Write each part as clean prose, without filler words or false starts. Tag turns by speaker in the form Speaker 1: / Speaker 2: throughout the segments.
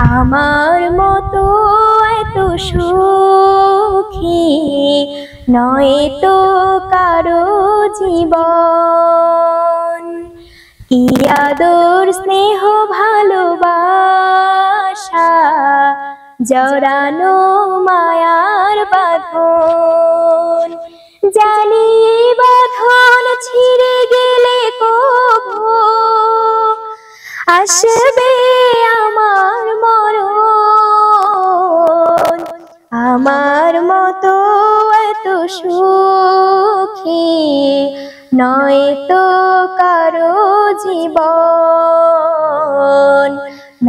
Speaker 1: আমার মতো এত সুখী নয় তো কারো জীবন। কি আদর স্নেহ ভালোবাসা জড়ানো মায়ার বাঁধন। জানি বাঁধন ছিঁড়ে গেলে কবু আসবে আমার মরণ। আমার মতো এত সুখী নয় তো কারো জীবন,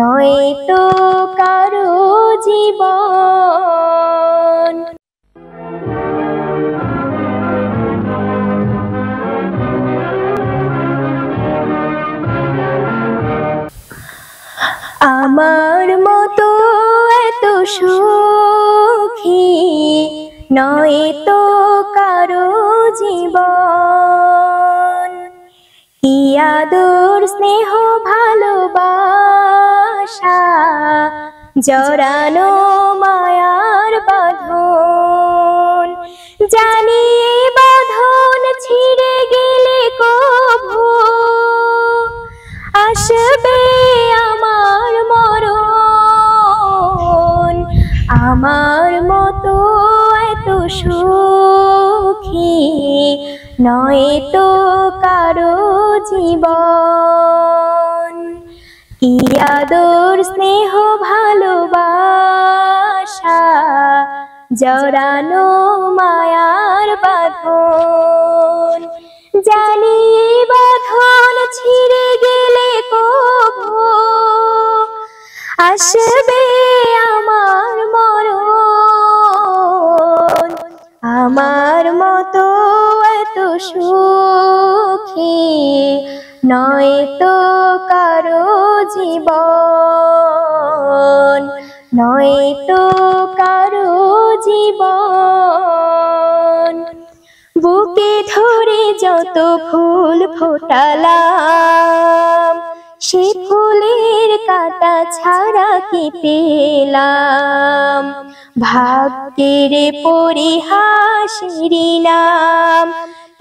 Speaker 1: নয় তো কারো জীবন। আমার মতো এত সুখী নয় তো কারো জীবন। কি আদর স্নেহ ভালোবাসা জড়ানো মায়ার বাঁধন। জানি বাঁধন ছিঁড়ে গেলে কবু আসবে আমার মরণ। আমার মতো এত সুখী নয় তো কারো জীবন। কি আদর স্নেহ ভালোবাসা জড়ানো মায়ার বাঁধন। জানি বাঁধন ছিঁড়ে গেলে কবু আসবে আমার মরণ। আমার মতো এত সুখী নয় তো কারো জীবন, নয় তো কারো জীবন। বুকে ধরে যত ফুল ফোটালাম সে ফুলের কাঁটা ছাড়া কি পেলাম। ভাগ্যের পরিহাসের নাম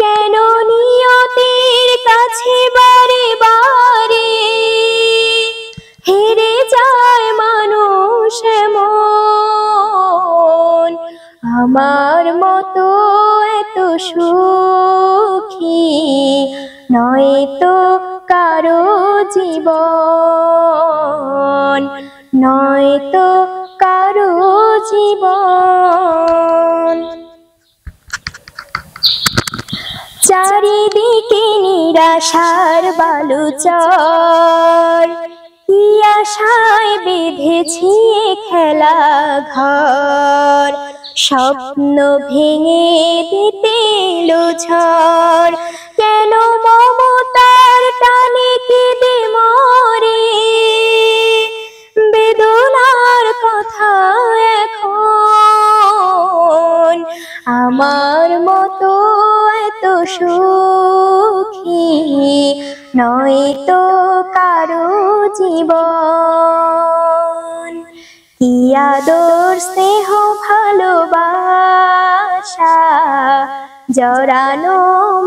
Speaker 1: কেন নিয়তির কাছে বারে বারে হেরে যায় মানুষ এমন। আমার মতো এত সুখী নয় তো কারো জীবন, নয় তো কারো জীবন। চারিদিকে নিরাশার বালুচর, কি আশায় বেঁধেছি খেলা ঘর। স্বপ্ন ভেঙে দিতে এলো ঝড়, কেন মমতার টানে কেঁদে মরে বেদনার কথা এখন। আমার মতো এত সুখী নয় তো কারো জীবন। কি আদর স্নেহ ভালোবাসা জড়ানো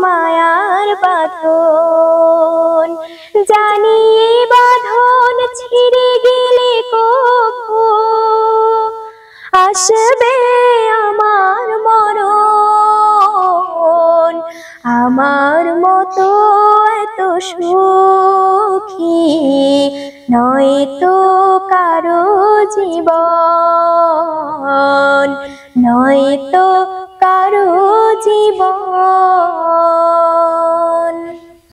Speaker 1: মায়ার বাঁধন। জানি বাঁধন ছিঁড়ে গেলে কবু আসবে আমার মরণ। আমার মতো এত সুখী নয় তো কারো জীবন, নয় তো কারো জীবন।